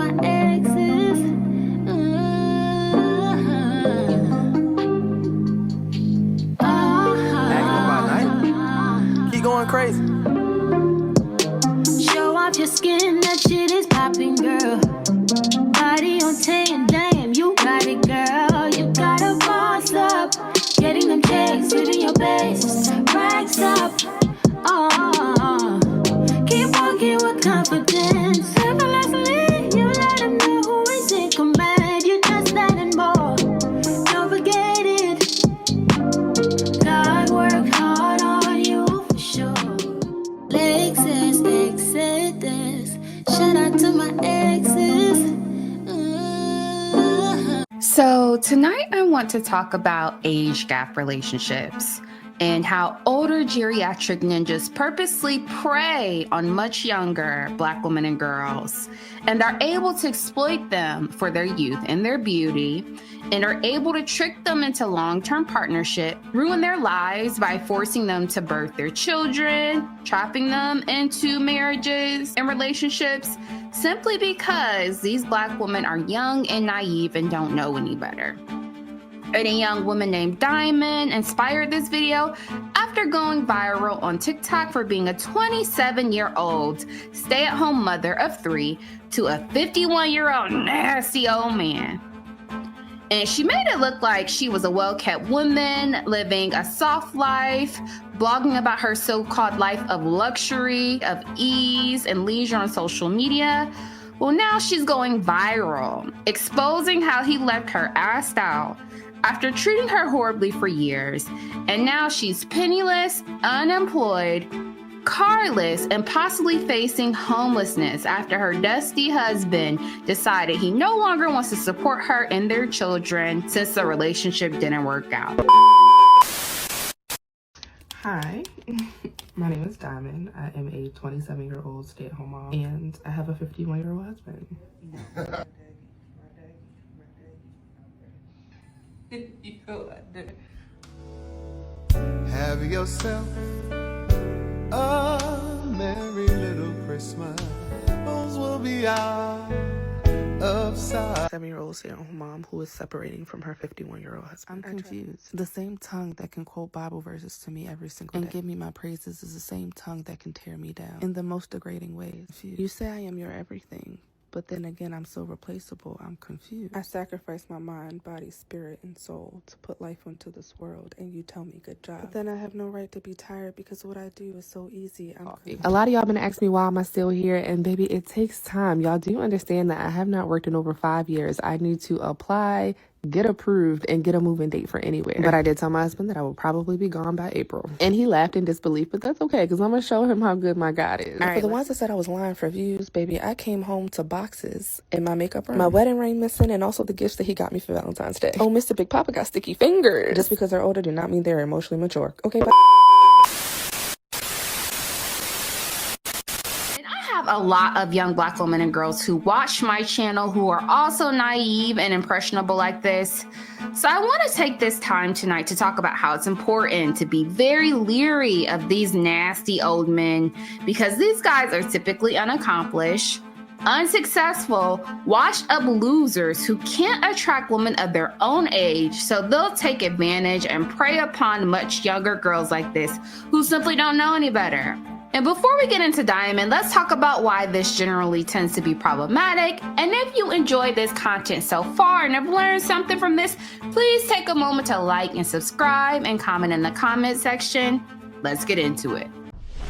my exes. Keep going crazy. Show off your skin, that shit is popping, girl. Body on 10, damn, you got it, girl. You gotta boss up. Getting them checks, living your best. Racks up. Oh, keep walking with confidence. Effortlessly, you let them know who is in command. You just that and more. Don't forget it. God worked hard on you for sure. Lexus, Exodus. Shout out to my exes. So tonight I want to talk about age gap relationships and how older geriatric ninjas purposely prey on much younger Black women and girls and are able to exploit them for their youth and their beauty and are able to trick them into long-term partnership, ruin their lives by forcing them to birth their children, trapping them into marriages and relationships simply because these Black women are young and naive and don't know any better. And a young woman named Diamond inspired this video after going viral on TikTok for being a 27-year-old stay-at-home mother of 3 to a 51-year-old nasty old man. And she made it look like she was a well-kept woman living a soft life, blogging about her so-called life of luxury, of ease, and leisure on social media. Well, now she's going viral, exposing how he left her assed out after treating her horribly for years. And now she's penniless, unemployed, carless, and possibly facing homelessness after her dusty husband decided he no longer wants to support her and their children since the relationship didn't work out. Hi, my name is Diamond. I am a 27-year-old stay-at-home mom, and I have a 51-year-old husband. Have yourself a merry little Christmas. Those will be our upside. 7-year-old stay-at-home mom who is separating from her 51-year-old husband. I'm confused. The same tongue that can quote Bible verses to me every single day and give me my praises is the same tongue that can tear me down in the most degrading ways. You say I am your everything, but then again, I'm so replaceable, I'm confused. I sacrifice my mind, body, spirit, and soul to put life into this world, and you tell me good job. But then I have no right to be tired because what I do is so easy. A lot of y'all been asking me why am I still here, and baby, it takes time. Y'all do understand that I have not worked in over 5 years. I need to apply, get approved, and get a move-in date for anywhere. But I did tell my husband that I will probably be gone by April. And he laughed in disbelief, but that's okay, because I'm going to show him how good my God is. All right, for the ones that said I was lying for views, baby, I came home to boxes in my makeup room, my wedding ring missing, and also the gifts that he got me for Valentine's Day. Oh, Mr. Big Papa got sticky fingers. Just because they're older do not mean they're emotionally mature. Okay, bye. A lot of young Black women and girls who watch my channel who are also naive and impressionable like this. So I want to take this time tonight to talk about how it's important to be very leery of these nasty old men because these guys are typically unaccomplished, unsuccessful, washed up losers who can't attract women of their own age, so they'll take advantage and prey upon much younger girls like this who simply don't know any better. And before we get into Diamond, let's talk about why this generally tends to be problematic. And if you enjoyed this content so far and have learned something from this, please take a moment to like and subscribe and comment in the comment section. Let's get into it.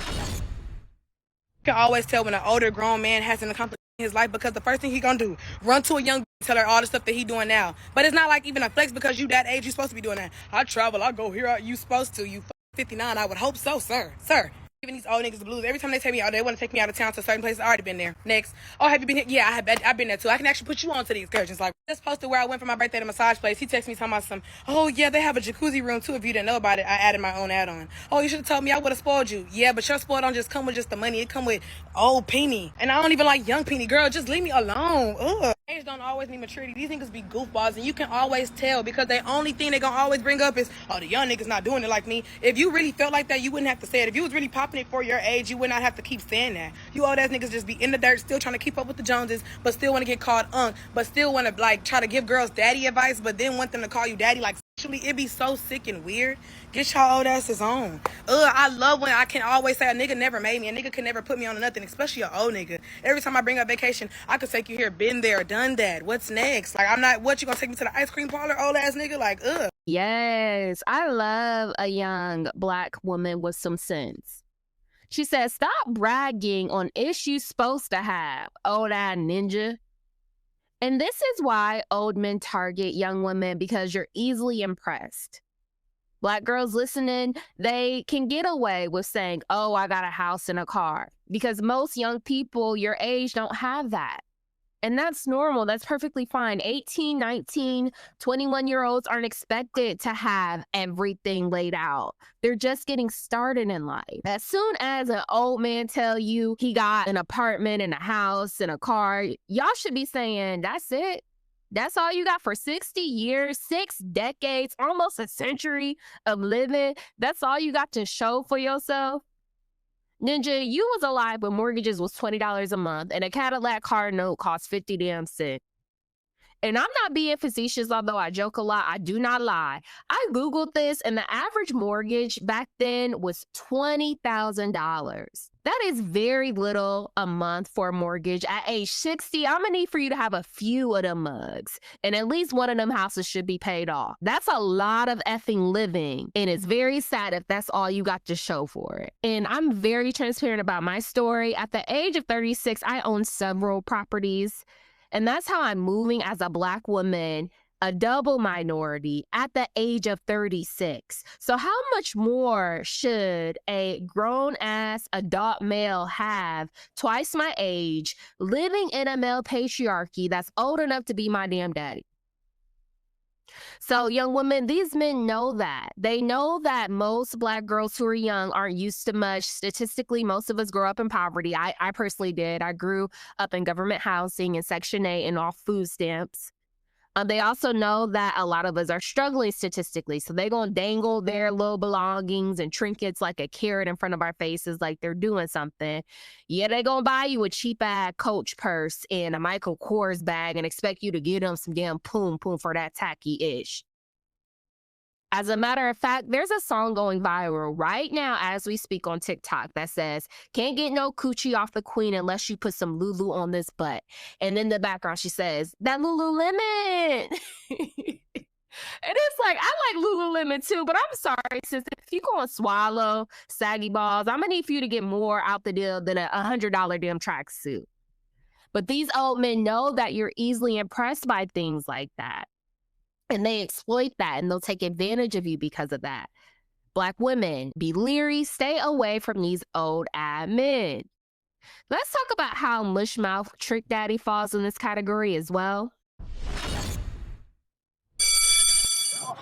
You can always tell when an older grown man hasn't accomplished his life because the first thing he gonna do, run to a young tell her all the stuff that he doing now. But it's not like even a flex because you that age, you supposed to be doing that. I travel, I go here, you supposed to. You 59, I would hope so, sir. Giving these old niggas the blues. Every time they tell me, oh, they want to take me out of town to a certain place, I already been there. Next. Oh, have you been here? Yeah, I've been there too. I can actually put you on to these excursions. Like, just posted where I went for my birthday to massage place. He texted me talking about some, oh, yeah, they have a jacuzzi room too. If you didn't know about it, I added my own add-on. Oh, you should have told me I would have spoiled you. Yeah, but your spoil don't just come with just the money. It come with old Peony. And I don't even like young Peony. Girl, just leave me alone. Ugh. Age don't always need maturity. These niggas be goofballs, and you can always tell because the only thing they gonna always bring up is, oh, the young niggas not doing it like me. If you really felt like that, you wouldn't have to say it. If you was really popping it for your age, you would not have to keep saying that. You old ass niggas just be in the dirt, still trying to keep up with the Joneses, but still want to get called but still want to like try to give girls daddy advice, but then want them to call you daddy like sexually. It be so sick and weird. Get y'all old asses on. I love when I can always say a nigga never made me. A nigga could never put me on nothing, especially an old nigga. Every time I bring up vacation, I could take you here, been there, done that. What's next? Like, I'm not, what, you gonna take me to the ice cream parlor, old ass nigga? Like, Yes, I love a young Black woman with some sense. She says, stop bragging on issues supposed to have, old ass ninja. And this is why old men target young women, because you're easily impressed. Black girls listening, they can get away with saying, oh, I got a house and a car, because most young people your age don't have that. And that's normal. That's perfectly fine. 18, 19, 21-year-olds aren't expected to have everything laid out. They're just getting started in life. As soon as an old man tell you he got an apartment and a house and a car, y'all should be saying, that's it. That's all you got for 60 years, 6 decades, almost a century of living. That's all you got to show for yourself. Ninja, you was alive when mortgages was $20 a month and a Cadillac car note cost 50 damn cents. And I'm not being facetious, although I joke a lot. I do not lie. I Googled this, and the average mortgage back then was $20,000. That is very little a month for a mortgage. At age 60, I'm going to need for you to have a few of them mugs. And at least one of them houses should be paid off. That's a lot of effing living. And it's very sad if that's all you got to show for it. And I'm very transparent about my story. At the age of 36, I own several properties. And that's how I'm moving as a Black woman, a double minority, at the age of 36. So how much more should a grown-ass adult male have twice my age, living in a male patriarchy that's old enough to be my damn daddy? So young women, these men know that. They know that most Black girls who are young aren't used to much. Statistically, most of us grow up in poverty. I personally did. I grew up in government housing and Section 8 and off food stamps. They also know that a lot of us are struggling statistically. So they're going to dangle their little belongings and trinkets like a carrot in front of our faces like they're doing something. Yeah, they're going to buy you a cheap-ass Coach purse and a Michael Kors bag and expect you to give them some damn poom for that tacky-ish. As a matter of fact, there's a song going viral right now as we speak on TikTok that says, can't get no coochie off the queen unless you put some Lulu on this butt. And in the background, she says, that Lululemon. And it's like, I like Lululemon too, but I'm sorry, sis, if you go and swallow saggy balls, I'm going to need for you to get more out the deal than a $100 damn tracksuit. But these old men know that you're easily impressed by things like that. And they exploit that, and they'll take advantage of you because of that. Black women, be leery, stay away from these old men. Let's talk about how mushmouth trick daddy falls in this category as well.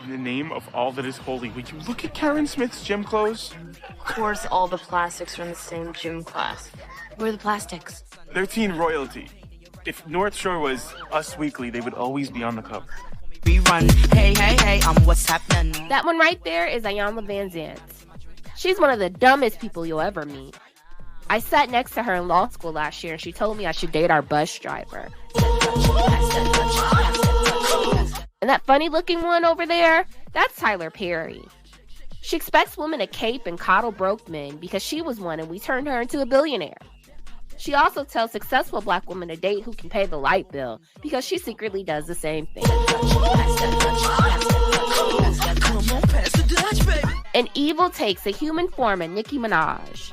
In the name of all that is holy, would you look at Karen Smith's gym clothes? Of course, all the plastics are in the same gym class. Where are the plastics? They're teen royalty. If North Shore was Us Weekly, they would always be on the cover. Rerun. Hey, what's happening? That one right there is Ayanna Van Zant. She's one of the dumbest people you'll ever meet. I sat next to her in law school last year, and she told me I should date our bus driver. And that funny-looking one over there, that's Tyler Perry. She expects women to cape and coddle broke men because she was one and we turned her into a billionaire. She also tells successful Black women to date who can pay the light bill because she secretly does the same thing. And evil takes a human form in Nicki Minaj.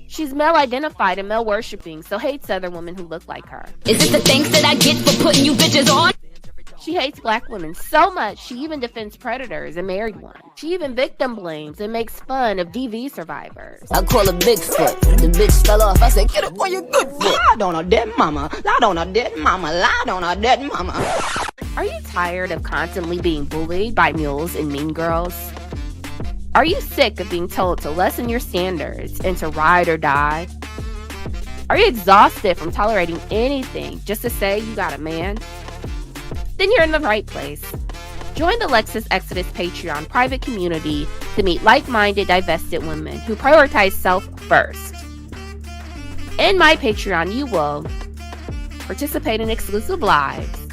She's male-identified and male-worshipping, so hates other women who look like her. Is it the thanks that I get for putting you bitches on? She hates Black women so much, she even defends predators and married ones. She even victim blames and makes fun of DV survivors. I call her Bigfoot. The bitch fell off. I said, get up on your good foot. Lie on a dead mama. Lie on a dead mama. Lie on a dead mama. Are you tired of constantly being bullied by mules and mean girls? Are you sick of being told to lessen your standards and to ride or die? Are you exhausted from tolerating anything just to say you got a man? Then you're in the right place. Join the Lexus Exodus Patreon private community to meet like-minded divested women who prioritize self first. In my Patreon, you will participate in exclusive lives,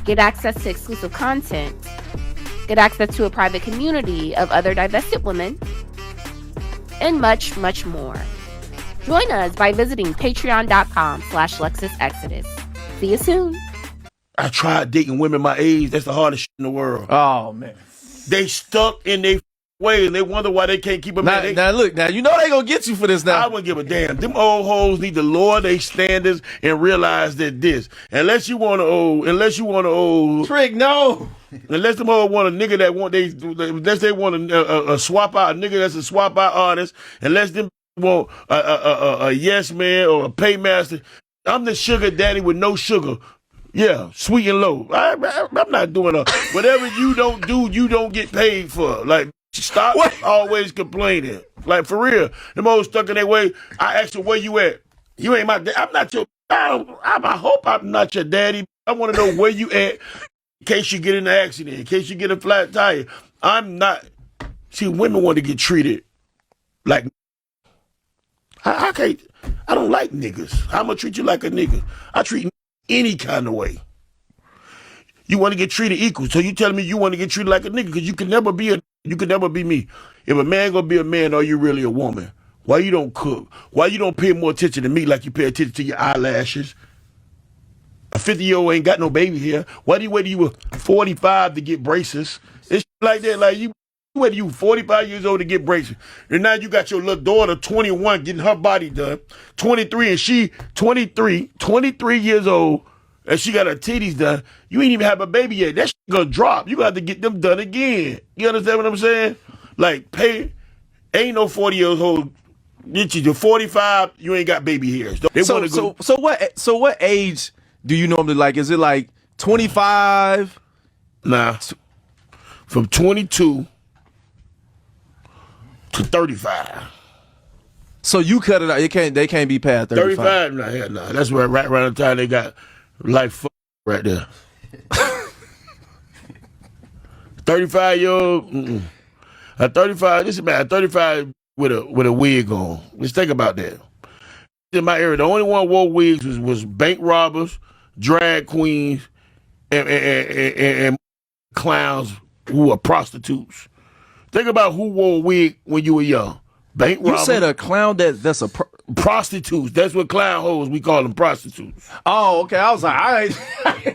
get access to exclusive content, get access to a private community of other divested women, and much, much more. Join us by visiting patreon.com/LexusExodus. See you soon. I tried dating women my age. That's the hardest shit in the world. Oh, man. They stuck in their way, and they wonder why they can't keep a man. Now, look, you know they gonna get you for this now. I wouldn't give a damn. Them old hoes need to lower their standards and realize that unless you want to Trick, no. Unless them hoes want a nigga unless they want a swap out, a nigga that's a swap out artist, unless them want a yes man or a paymaster. I'm the sugar daddy with no sugar. Yeah, sweet and low. I'm not doing whatever you don't do, you don't get paid for. Like, stop always complaining. Like, for real. Them hoes stuck in their way. I asked her, where you at? You ain't my dad. I'm not your, I hope I'm not your daddy. I want to know where you at in case you get in an accident, in case you get a flat tire. I'm not. See, women want to get treated like, I can't, I don't like niggas. I'm going to treat you like a nigga. I treat any kind of way. You want to get treated equal. So you telling me you want to get treated like a nigga because you can never be me. If a man gonna be a man, are you really a woman? Why you don't cook? Why you don't pay more attention to me like you pay attention to your eyelashes? A 50-year-old ain't got no baby here. Why do you wait till you were 45 to get braces? It's like that. Like you wait till you 45 years old to get braces. And now you got your little daughter, 21, getting her body done. 23, and she 23 years old, and she got her titties done. You ain't even have a baby yet. That shit gonna drop. You got to get them done again. You understand what I'm saying? Like, ain't no 40 years old. You're 45, you ain't got baby hairs. So what age do you normally like? Is it like 25? Nah. From 22 to 35. So you cut it out. They can't be past 35. 35? Nah. That's right around the time they got life right there. 35-year-old. A 35. This is about a 35 with a wig on. Let's think about that. In my area, the only one who wore wigs was bank robbers, drag queens, and clowns who are prostitutes. Think about who wore a wig when you were young. Bank robbers. You said a clown that's a prostitutes. That's what clown hoes, we call them prostitutes. Oh, okay. I was like, all right.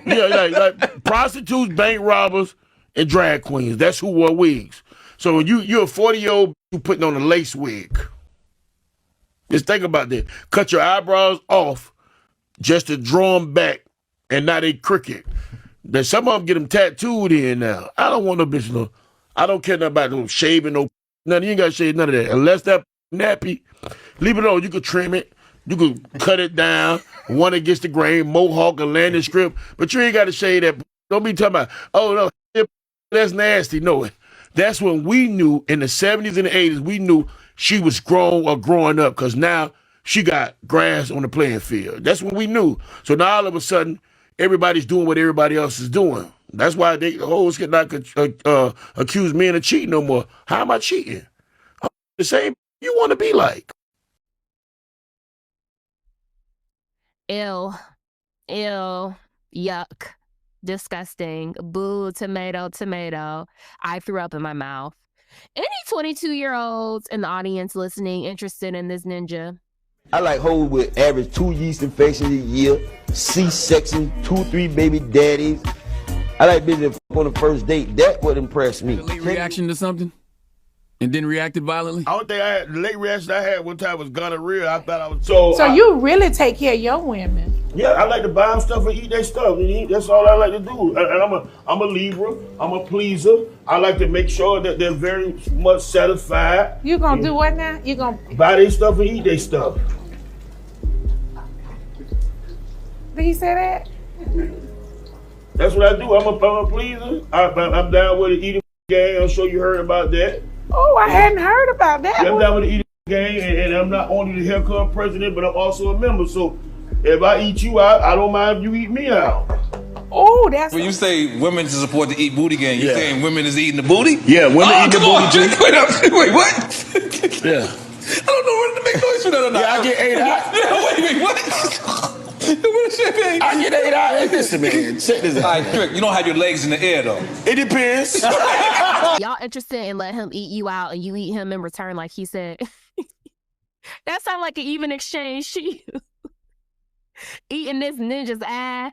Yeah, like prostitutes, bank robbers, and drag queens. That's who wore wigs. So when you're a 40-year-old, you putting on a lace wig. Just think about that. Cut your eyebrows off just to draw them back, and now they crooked. Then some of them get them tattooed in now. I don't want no bitch no. I don't care nothing about no shaving, no nothing. You ain't got to shave none of that. Unless that nappy, leave it alone. You could trim it. You could cut it down. One against the grain, mohawk, and landing strip. But you ain't got to shave that. Don't be talking about, oh, no, that's nasty. No, that's when we knew in the 70s and the 80s, we knew she was grown or growing up because now she got grass on the playing field. That's when we knew. So now all of a sudden, everybody's doing what everybody else is doing. That's why the hoes cannot accuse men of cheating no more. How am I cheating? I'm the same you want to be like. Ew, yuck, disgusting, boo, tomato. I threw up in my mouth. Any 22-year-olds in the audience listening interested in this ninja? I like hoes with average 2 yeast infections a year, C-section, 2-3 baby daddies. I like bitches on the first date. That would impress me. A late reaction to something? And then reacted violently? I don't think the late reaction I had one time was gonorrhea. I thought I was so you really take care of your women. Yeah, I like to buy them stuff and eat their stuff. That's all I like to do. And I'm a Libra. I'm a pleaser. I like to make sure that they're very much satisfied. You gonna do what now? You gonna buy their stuff and eat their stuff. Did he say that? That's what I do. I'm a pleaser. I'm down with the eating game. I'm sure you heard about that. Oh, I hadn't heard about that. I'm down with the eating gang, and I'm not only the hair club president, but I'm also a member. So if I eat you out, I don't mind if you eat me out. Oh, that's when you say women to support the eat booty gang, you saying women is eating the booty? Yeah, women eat the booty too. Wait, what? Yeah. I don't know whether to make noise for that or not. Yeah, I get 8 out. Yeah, wait, what? I get 8 out. Listen, man, check this out. All right, Trick, you don't have your legs in the air, though. It depends. Y'all interested in let him eat you out and you eat him in return like he said? That sounds like an even exchange to you. Eating this ninja's ass.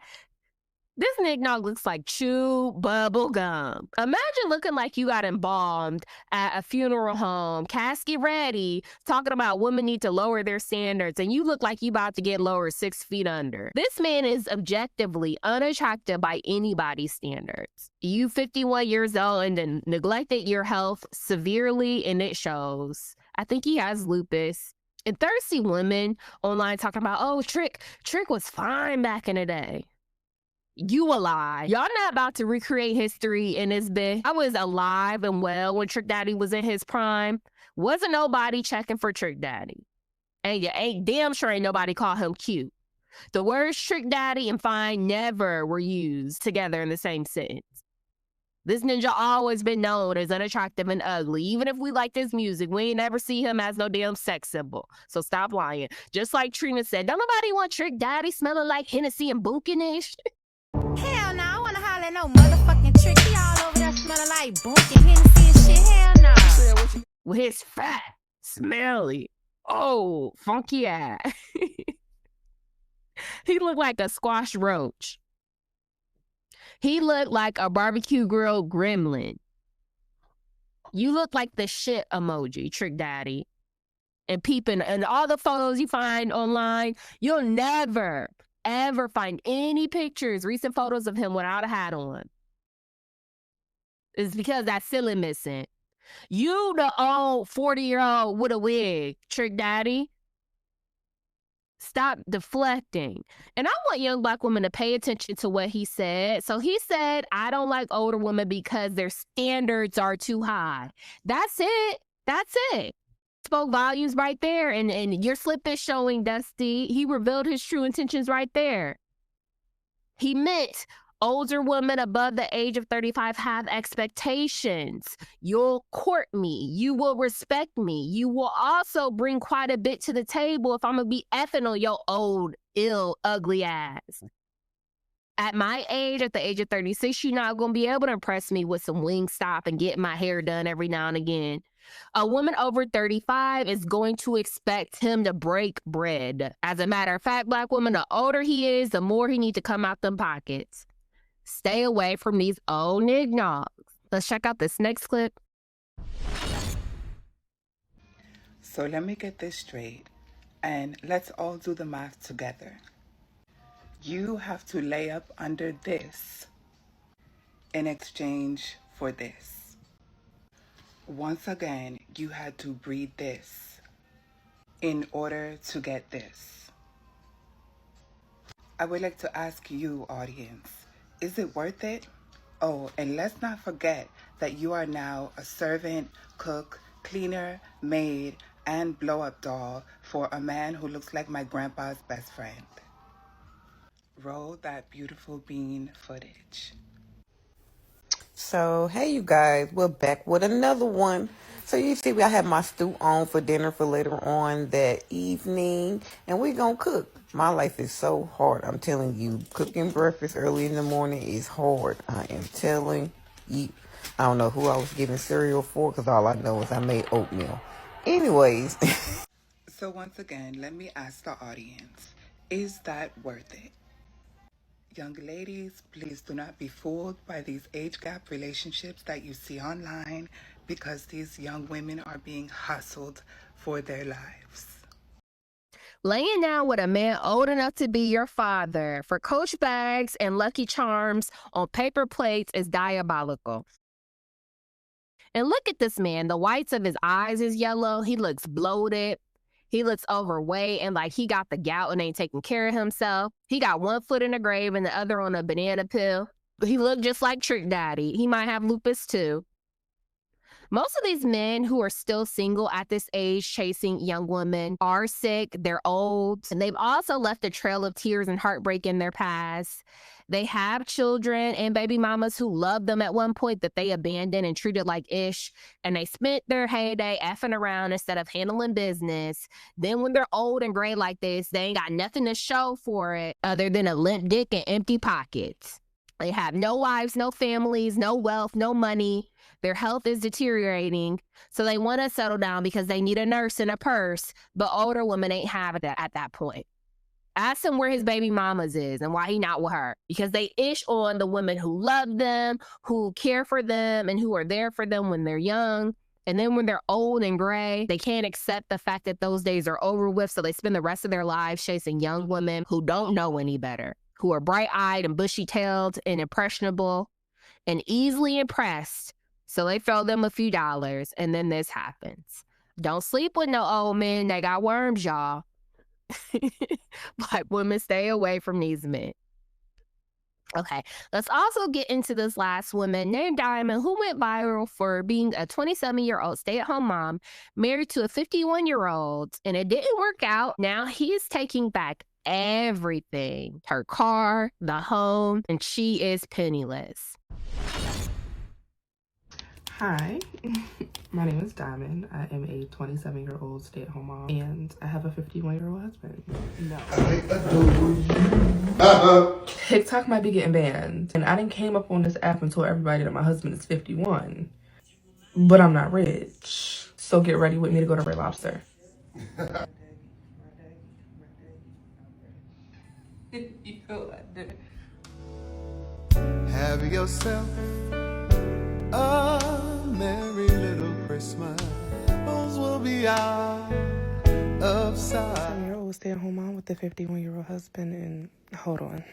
This nigga looks like chew bubble gum. Imagine looking like you got embalmed at a funeral home, casket ready, talking about women need to lower their standards, and you look like you about to get lowered 6 feet under. This man is objectively unattractive by anybody's standards. You 51 years old and then neglected your health severely, and it shows. I think he has lupus. And thirsty women online talking about, oh, Trick was fine back in the day. You a lie. Y'all not about to recreate history in this bit. I was alive and well when Trick Daddy was in his prime. Wasn't nobody checking for Trick Daddy. And you ain't damn sure ain't nobody call him cute. The words Trick Daddy and fine never were used together in the same sentence. This ninja always been known as unattractive and ugly. Even if we like this music, we ain't never see him as no damn sex symbol. So stop lying. Just like Trina said, don't nobody want Trick Daddy smelling like Hennessy and Bunkin' and shit. Hell no, I wanna holler at no motherfucking Trick. He all over there smelling like Bunkin' Hennessy and shit. Hell no. With his fat, smelly, funky ass. He looked like a squashed-roach. He looked like a barbecue grill gremlin. You look like the shit emoji, Trick Daddy. And peeping, and all the photos you find online, you'll never, ever find any pictures, recent photos of him without a hat on. It's because that ceiling missing. You the old 40-year-old with a wig, Trick Daddy. Stop deflecting. And I want young Black women to pay attention to what he said. So he said, I don't like older women because their standards are too high. That's it. That's it. Spoke volumes right there. And your slip is showing, Dusty. He revealed his true intentions right there. He meant older women above the age of 35 have expectations. You'll court me. You will respect me. You will also bring quite a bit to the table if I'm going to be effing on your old, ill, ugly ass. At my age, at the age of 36, you're not going to be able to impress me with some Wingstop and get my hair done every now and again. A woman over 35 is going to expect him to break bread. As a matter of fact, Black women, the older he is, the more he needs to come out them pockets. Stay away from these old nignogs. Let's check out this next clip. So let me get this straight, and let's all do the math together. You have to lay up under this in exchange for this. Once again, you had to breed this in order to get this. I would like to ask you, audience, is it worth it? Oh, and let's not forget that you are now a servant, cook, cleaner, maid, and blow-up doll for a man who looks like my grandpa's best friend. Roll that beautiful bean footage. So, hey you guys, we're back with another one. So you see, I have my stew on for dinner for later on that evening, and we're gonna cook. My life is so hard, I'm telling you. Cooking breakfast early in the morning is hard. I am telling you. I don't know who I was giving cereal for, because all I know is I made oatmeal. Anyways. So once again, let me ask the audience, is that worth it? Young ladies, please do not be fooled by these age gap relationships that you see online, because these young women are being hustled for their lives. Laying down with a man old enough to be your father for Coach bags and Lucky Charms on paper plates is diabolical. And look at this man. The whites of his eyes is yellow. He looks bloated. He looks overweight and like he got the gout and ain't taking care of himself. He got one foot in the grave and the other on a banana peel. He looked just like Trick Daddy. He might have lupus too. Most of these men who are still single at this age chasing young women are sick, they're old, and they've also left a trail of tears and heartbreak in their past. They have children and baby mamas who loved them at one point that they abandoned and treated like ish, and they spent their heyday effing around instead of handling business. Then when they're old and gray like this, they ain't got nothing to show for it other than a limp dick and empty pockets. They have no wives, no families, no wealth, no money. Their health is deteriorating, so they want to settle down because they need a nurse and a purse, but older women ain't having that at that point. Ask him where his baby mamas is and why he not with her, because they ish on the women who love them, who care for them, and who are there for them when they're young. And then when they're old and gray, they can't accept the fact that those days are over with, so they spend the rest of their lives chasing young women who don't know any better, who are bright-eyed and bushy-tailed and impressionable and easily impressed. So they throw them a few dollars, and then this happens. Don't sleep with no old men. They got worms, y'all. Black women, stay away from these men. Okay, let's also get into this last woman named Diamond, who went viral for being a 27-year-old stay-at-home mom married to a 51-year-old, and it didn't work out. Now he is taking back everything, her car, the home, and she is penniless. Hi, my name is Diamond. I am a 27-year-old stay-at-home mom, and I have a 51-year-old husband. No. TikTok might be getting banned, and I didn't came up on this app and told everybody that my husband is 51, but I'm not rich. So get ready with me to go to Red Lobster. Have yourself a merry little Christmas. Those will be out of sight. 7-year-old stay-at-home mom with a 51-year-old husband, and hold on.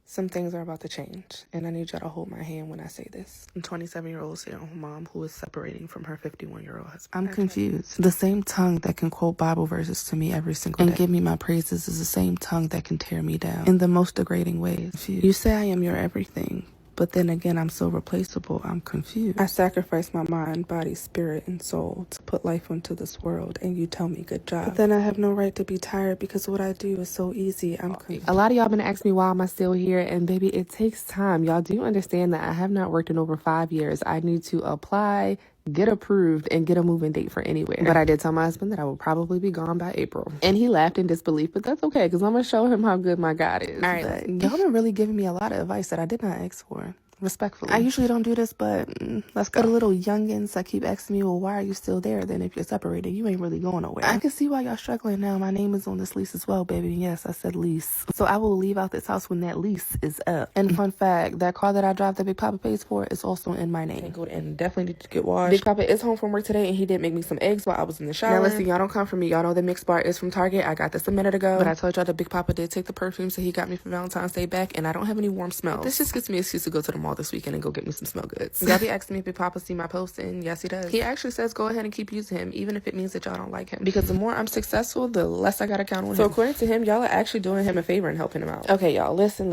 Some things are about to change, and I need y'all to hold my hand when I say this. I'm 27-year-old stay-at-home mom who is separating from her 51-year-old husband. I'm confused. The same tongue that can quote Bible verses to me every single day and give me my praises is the same tongue that can tear me down in the most degrading ways. You say I am your everything, but then again, I'm so replaceable, I'm confused. I sacrifice my mind, body, spirit, and soul to put life into this world, and you tell me good job. But then I have no right to be tired because what I do is so easy, I'm confused. A lot of y'all been asking me why am I still here, and baby, it takes time. Y'all do understand that I have not worked in over 5 years. I need to apply, get approved, and get a moving date for anywhere. But I did tell my husband that I will probably be gone by April. And he laughed in disbelief, but that's okay, because I'm going to show him how good my God is. All right, y'all been really giving me a lot of advice that I did not ask for. Respectfully. I usually don't do this, but let's go. For the little youngins that keep asking me, well, why are you still there? Then if you're separated, you ain't really going nowhere. I can see why y'all struggling now. My name is on this lease as well, baby. Yes, I said lease. So I will leave out this house when that lease is up. And fun fact, that car that I drive that Big Papa pays for is also in my name. And definitely need to get washed. Big Papa is home from work today, and he did make me some eggs while I was in the shower. Now listen, y'all don't come for me. Y'all know the mixed bar is from Target. I got this a minute ago. But I told y'all that Big Papa did take the perfumes that he got me for Valentine's Day back, and I don't have any warm smells. This just gives me an excuse to go to the mall this weekend and go get me some smell goods. Y'all be asking me if Big Papa see my post, and yes, he does. He actually says go ahead and keep using him, even if it means that y'all don't like him. Because the more I'm successful, the less I gotta count on him. So according to him, y'all are actually doing him a favor and helping him out. Okay, y'all, listen.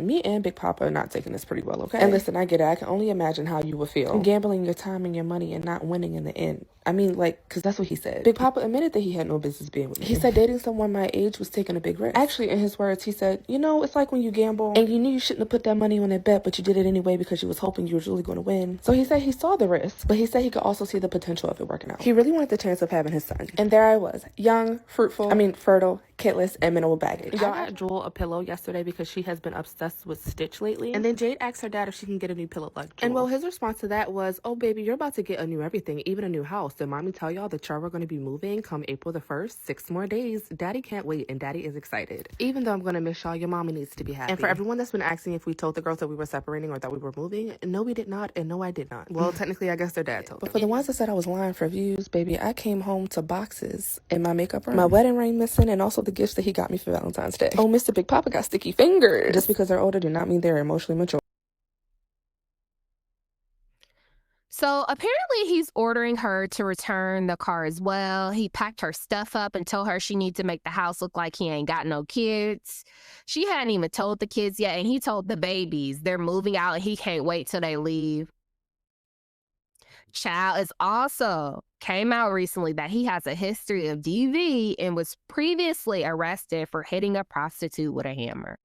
Me and Big Papa are not taking this pretty well, okay? And listen, I get it. I can only imagine how you would feel. Gambling your time and your money and not winning in the end. I mean, like, because that's what he said. Big Papa admitted that he had no business being with me. He said dating someone my age was taking a big risk. Actually, in his words, he said, you know, it's like when you gamble and you knew you shouldn't have put that money on that bet, but you did it anyway because you was hoping you were really going to win. So he said he saw the risk, but he said he could also see the potential of it working out. He really wanted the chance of having his son. And there I was, young, fertile, kitless, and minimal baggage. Y'all, I got Jewel a pillow yesterday because she has been obsessed with Stitch lately. And then Jade asked her dad if she can get a new pillow like Jewel. And well, his response to that was, oh baby, you're about to get a new everything, even a new house. Did mommy tell y'all that y'all were going to be moving come April the 1st? 6 more days. Daddy can't wait, and daddy is excited. Even though I'm going to miss y'all, your mommy needs to be happy. And for everyone that's been asking if we told the girls that we were separating or that we were moving, no, we did not, and no, I did not. Well, technically, I guess their dad told them. But for the ones that said I was lying for views, baby, I came home to boxes in my makeup room, my wedding ring missing, and also the gifts that he got me for Valentine's Day. Oh, Mr. Big Papa got sticky fingers. Just because they're older do not mean they're emotionally mature. So apparently he's ordering her to return the car as well. He packed her stuff up and told her she needs to make the house look like he ain't got no kids. She hadn't even told the kids yet, and he told the babies they're moving out and he can't wait till they leave. Child is also came out recently that he has a history of DV and was previously arrested for hitting a prostitute with a hammer.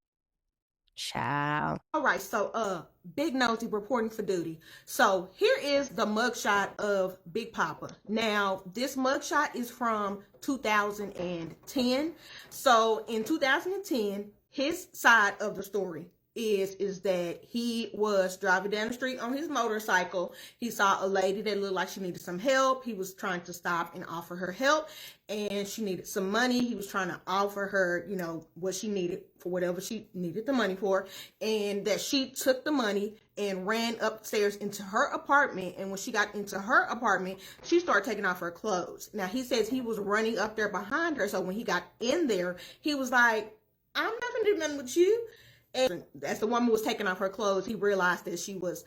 Child. All right, so Big Nosy reporting for duty. So here is the mugshot of Big Papa. Now, this mugshot is from 2010. So in 2010, his side of the story is that he was driving down the street on his motorcycle. He saw a lady that looked like she needed some help. He was trying to stop and offer her help, and she needed some money. He was trying to offer her, you know, what she needed for whatever she needed the money for, and that she took the money and ran upstairs into her apartment. And when she got into her apartment, she started taking off her clothes. Now, he says he was running up there behind her. So when he got in there, he was like, I'm not gonna do nothing with you. And as the woman was taking off her clothes, he realized that she was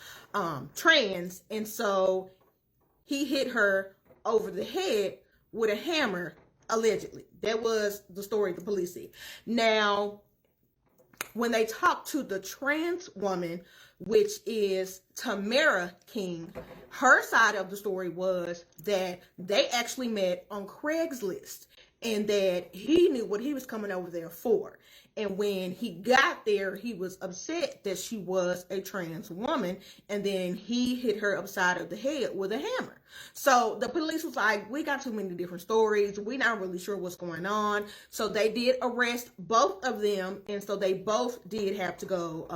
trans. And so he hit her over the head with a hammer, allegedly. That was the story the police said. Now, when they talked to the trans woman, which is Tamara King, her side of the story was that they actually met on Craigslist and that he knew what he was coming over there for. And when he got there, he was upset that she was a trans woman. And then he hit her upside of the head with a hammer. So the police was like, we got too many different stories. We're not really sure what's going on. So they did arrest both of them. And so they both did have to go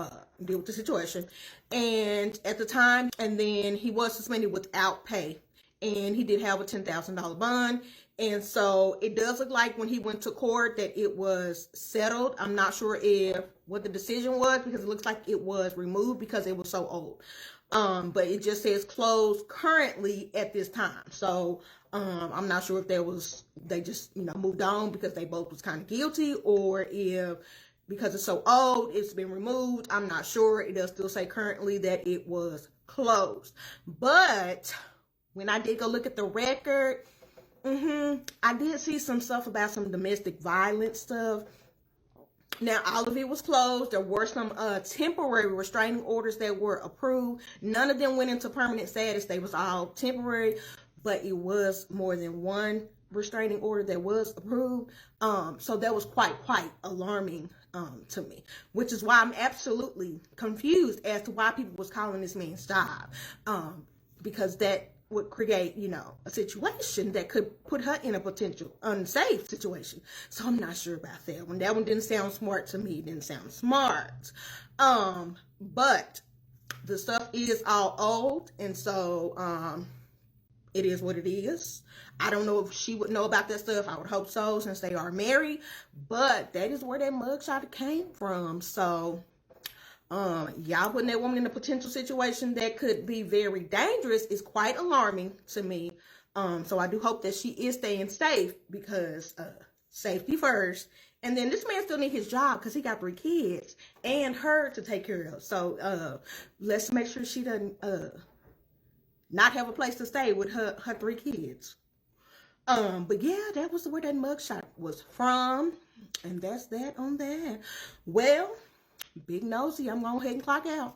deal with the situation. And at the time, and then he was suspended without pay. And he did have a $10,000 bond. And so it does look like when he went to court that it was settled. I'm not sure what the decision was, because it looks like it was removed because it was so old. But it just says closed currently at this time. So I'm not sure if they just, you know, moved on because they both was kind of guilty, or if because it's so old, it's been removed. I'm not sure. It does still say currently that it was closed. But when I did go look at the record, I did see some stuff about some domestic violence stuff. Now, all of it was closed. There were some temporary restraining orders that were approved. None of them went into permanent status. They was all temporary, but it was more than one restraining order that was approved. So that was quite alarming to me, which is why I'm absolutely confused as to why people was calling this man's job, because that would create, you know, a situation that could put her in a potential unsafe situation. So I'm not sure about that one. That one didn't sound smart to me. It didn't sound smart. But the stuff is all old, and so it is what it is. I don't know if she would know about that stuff. I would hope so, since they are married. But that is where that mugshot came from. So y'all putting that woman in a potential situation that could be very dangerous is quite alarming to me. So I do hope that she is staying safe, because safety first. And then this man still need his job because he got 3 kids and her to take care of. So let's make sure she doesn't not have a place to stay with her 3 kids. But yeah, that was where that mugshot was from. And that's that on that. Well, Big Nosy, I'm going to go ahead and clock out.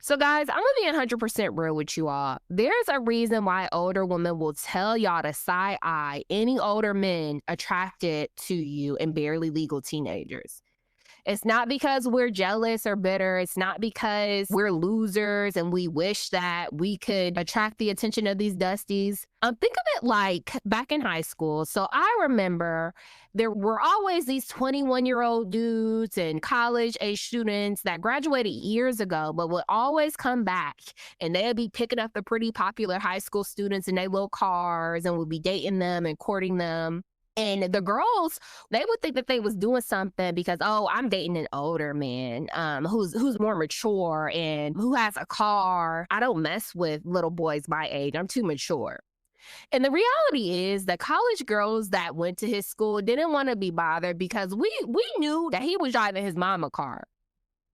So guys, I'm gonna be 100% real with you all. There's a reason why older women will tell y'all to side eye any older men attracted to you and barely legal teenagers. It's not because we're jealous or bitter. It's not because we're losers and we wish that we could attract the attention of these dusties. Think of it like back in high school. So I remember there were always these 21-year-old dudes and college-age students that graduated years ago, but would always come back and they'd be picking up the pretty popular high school students in their little cars and would be dating them and courting them. And the girls, they would think that they was doing something because, oh, I'm dating an older man who's more mature and who has a car. I don't mess with little boys my age. I'm too mature. And the reality is that college girls that went to his school didn't want to be bothered because we knew that he was driving his mama car.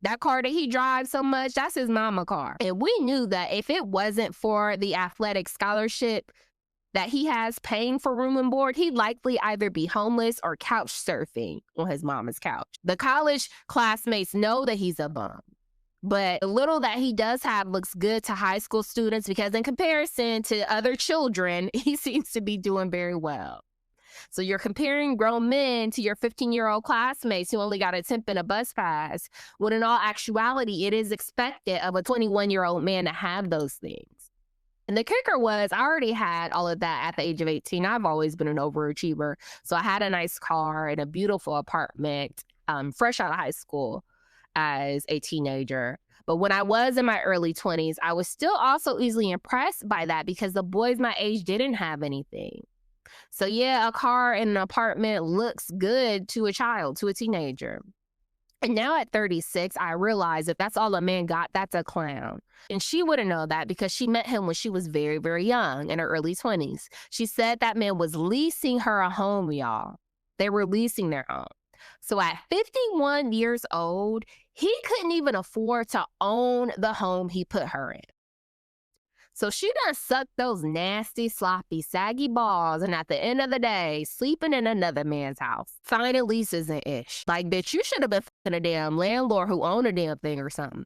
That car that he drives so much, that's his mama car. And we knew that if it wasn't for the athletic scholarship that he has paying for room and board, he'd likely either be homeless or couch surfing on his mama's couch. The college classmates know that he's a bum. But the little that he does have looks good to high school students because in comparison to other children, he seems to be doing very well. So you're comparing grown men to your 15-year-old classmates who only got a temp and a bus pass, when in all actuality, it is expected of a 21-year-old man to have those things. And the kicker was, I already had all of that at the age of 18. I've always been an overachiever. So I had a nice car and a beautiful apartment, fresh out of high school as a teenager. But when I was in my early 20s, I was still also easily impressed by that because the boys my age didn't have anything. So yeah, a car and an apartment looks good to a child, to a teenager. And now at 36, I realize if that's all a man got, that's a clown. And she wouldn't know that because she met him when she was very, very young, in her early 20s. She said that man was leasing her a home, y'all. They were leasing their home. So at 51 years old, he couldn't even afford to own the home he put her in. So she done sucked those nasty, sloppy, saggy balls, and at the end of the day, sleeping in another man's house. Signing leases and ish. Like, bitch, you should have been fucking a damn landlord who owned a damn thing or something.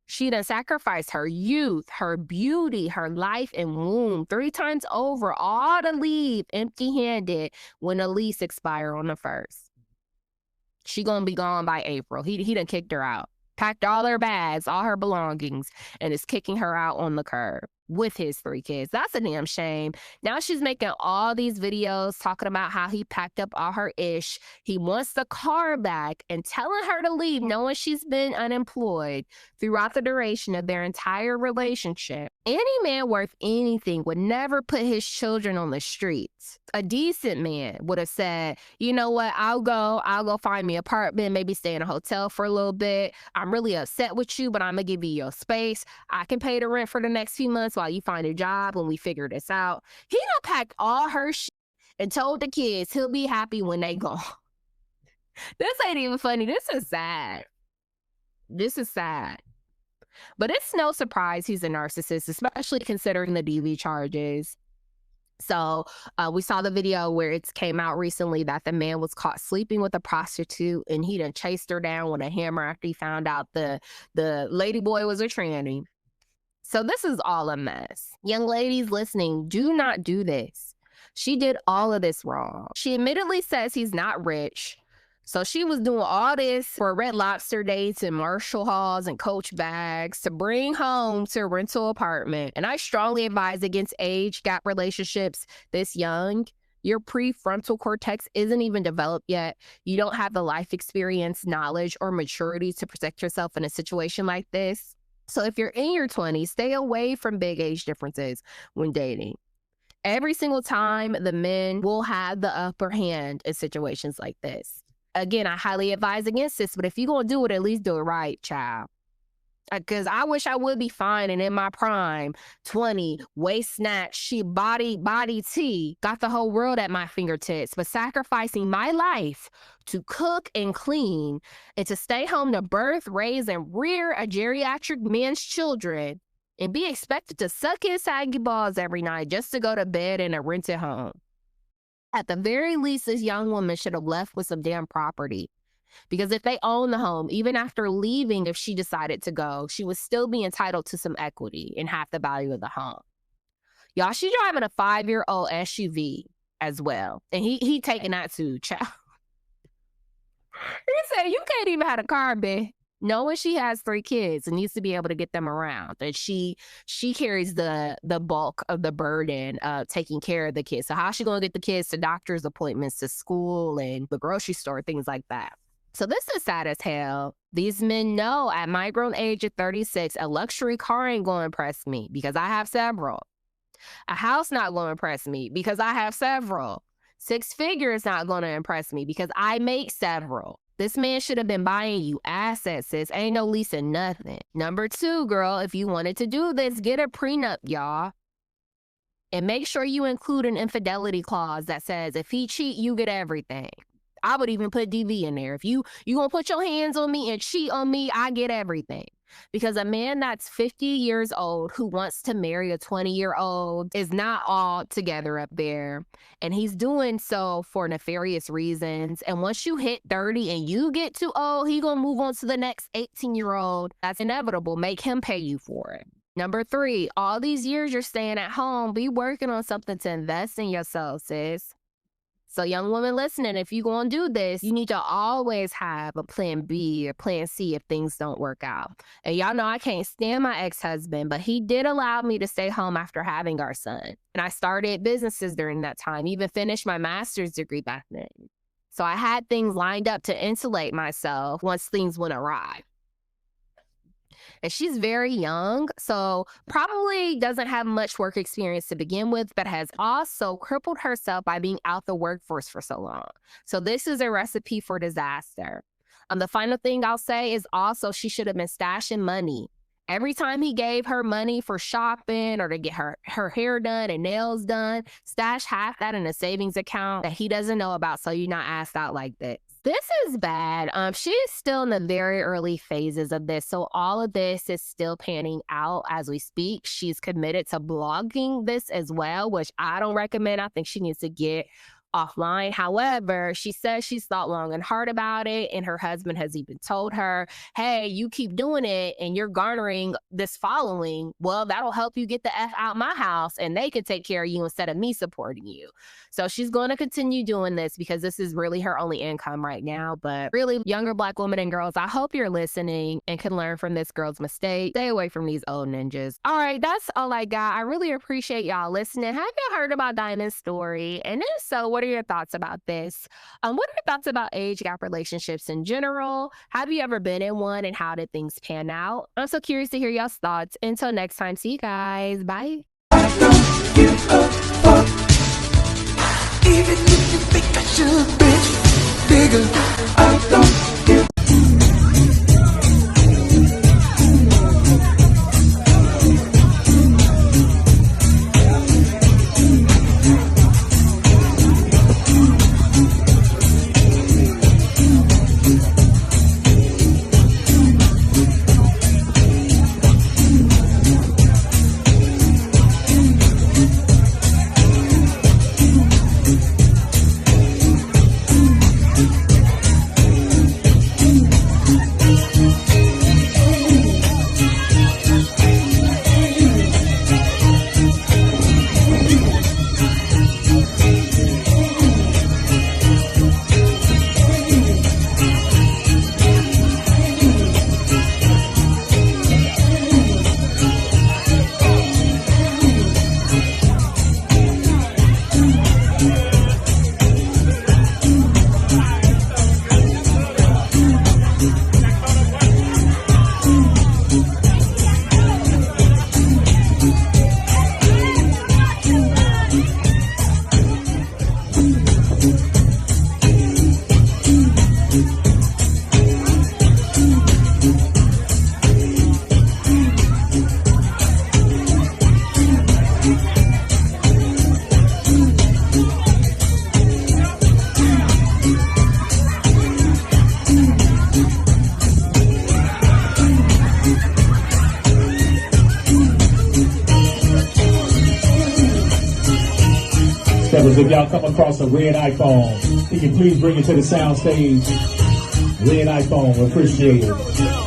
She done sacrificed her youth, her beauty, her life and womb 3 times over, all to leave empty-handed when a lease expire on the 1st. She gonna be gone by April. He done kicked her out. Packed all her bags, all her belongings, and is kicking her out on the curb with his 3 kids. That's a damn shame. Now she's making all these videos talking about how he packed up all her ish. He wants the car back and telling her to leave, knowing she's been unemployed throughout the duration of their entire relationship. Any man worth anything would never put his children on the streets. A decent man would have said, you know what, I'll go find me an apartment, maybe stay in a hotel for a little bit. I'm really upset with you, but I'm gonna give you your space. I can pay the rent for the next few months while you find a job when we figure this out. He done packed all her shit and told the kids he'll be happy when they go. This ain't even funny. This is sad. This is sad. But it's no surprise he's a narcissist, especially considering the DV charges. So we saw the video where it came out recently that the man was caught sleeping with a prostitute and he done chased her down with a hammer after he found out the lady boy was a tranny. So this is all a mess. Young ladies listening, do not do this. She did all of this wrong. She admittedly says he's not rich. So she was doing all this for Red Lobster dates and Marshall hauls and Coach bags to bring home to a rental apartment. And I strongly advise against age gap relationships this young. Your prefrontal cortex isn't even developed yet. You don't have the life experience, knowledge, or maturity to protect yourself in a situation like this. So if you're in your 20s, stay away from big age differences when dating. Every single time, the men will have the upper hand in situations like this. Again, I highly advise against this, but if you're going to do it, at least do it right, child. Because I wish I would be fine and in my prime, 20, waist snatch, she body T, got the whole world at my fingertips, but sacrificing my life to cook and clean and to stay home to birth, raise, and rear a geriatric man's children and be expected to suck his saggy balls every night just to go to bed in a rented home. At the very least, this young woman should have left with some damn property. Because if they own the home, even after leaving, if she decided to go, she would still be entitled to some equity and half the value of the home. Y'all, she's driving a 5-year-old SUV as well. And he taking that too, child. He said, you can't even have a car, bitch. Knowing she has 3 kids and needs to be able to get them around. And she carries the bulk of the burden of taking care of the kids. So how's she going to get the kids to doctor's appointments, to school, and the grocery store, things like that? So this is sad as hell. These men know at my grown age of 36, a luxury car ain't going to impress me because I have several. A house not going to impress me because I have several. 6 figures not going to impress me because I make several. This man should have been buying you assets, sis. Ain't no leasing nothing. Number 2, girl, if you wanted to do this, get a prenup, y'all. And make sure you include an infidelity clause that says if he cheat, you get everything. I would even put DV in there. If you gonna put your hands on me and cheat on me, I get everything. Because a man that's 50 years old who wants to marry a 20-year-old is not all together up there. And he's doing so for nefarious reasons. And once you hit 30 and you get too old, he gonna move on to the next 18-year-old. That's inevitable. Make him pay you for it. Number 3, all these years you're staying at home, be working on something to invest in yourself, sis. So young woman listening, if you're going to do this, you need to always have a plan B or plan C if things don't work out. And y'all know I can't stand my ex-husband, but he did allow me to stay home after having our son. And I started businesses during that time, even finished my master's degree back then. So I had things lined up to insulate myself once things went awry. And she's very young, so probably doesn't have much work experience to begin with, but has also crippled herself by being out the workforce for so long. So this is a recipe for disaster. The final thing I'll say is also she should have been stashing money. Every time he gave her money for shopping or to get her hair done and nails done, stash half that in a savings account that he doesn't know about so you're not asked out like this. This is bad. She's still in the very early phases of this, so all of this is still panning out as we speak. She's committed to blogging this as well, which I don't recommend. I think she needs to get offline. However, she says she's thought long and hard about it, and her husband has even told her, hey, you keep doing it and you're garnering this following, well, that'll help you get the F out my house and they could take care of you instead of me supporting you. So she's going to continue doing this because this is really her only income right now. But really, younger Black women and girls, I hope you're listening and can learn from this girl's mistake. Stay away from these old ninjas. All right, that's all I got. I really appreciate y'all listening. Have y'all heard about Diamond's story? And if so, what are your thoughts about this? What are your thoughts about age gap relationships in general? Have you ever been in one and how did things pan out? I'm so curious to hear y'all's thoughts. Until next time, see you guys. Bye. Even if you think I should, bitch, bigger, I don't give. If y'all come across a red iPhone, can you please bring it to the sound stage? Red iPhone, appreciate it.